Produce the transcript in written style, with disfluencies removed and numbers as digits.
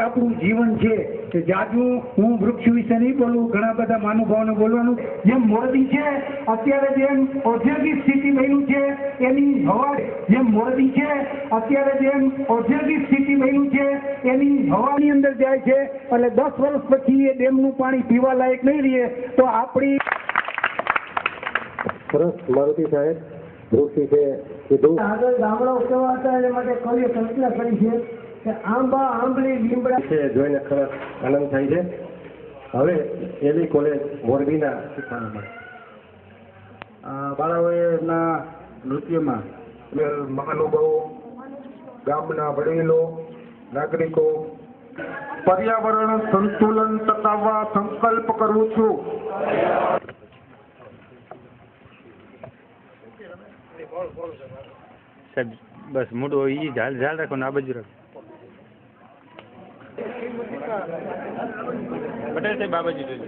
આપણું જીવન છે કે જાજુ હું વૃક્ષ વિશે નહીં બોલું, ઘણા બધા મહાનુભાવોને બોલવાનું. જેમ મોરબી છે અત્યારે જેમ ઔદ્યોગિક સિટી બન્યું છે એની હવા, જેમ મોરબી છે અત્યારે જેમ ઔદ્યોગિક સિટી બન્યું છે એની હવાની અંદર જાય છે એટલે 10 વર્ષ પછી એ ડેમનું પાણી પીવા લાયક નહીં રહે. તો આપણી સરસ મારુતિ સાહેબ વૃક્ષ છે કીધું. આગળ ગામડાઓ કેવા હતા એના માટે કવિએ કલ્પના કરી છે કે આંબા આંબલી લીમડા છે, જોઈને ખરેખર આનંદ થાય છે. હવે એવી કોલેજ મોરબીના શિક્ષણમાં બાળાઓના નૃત્યમાં મહાનુભાવો, ગામના વડીલો, નાગરિકો પર્યાવરણ સંતુલન ટકાવવા સંકલ્પ કરું છું. સાહેબ બસ મોટું ઈ ઝાલ રાખો ને આ બાજુ રાખો. પટેલ સાહેબ આ બાજુ જોજો.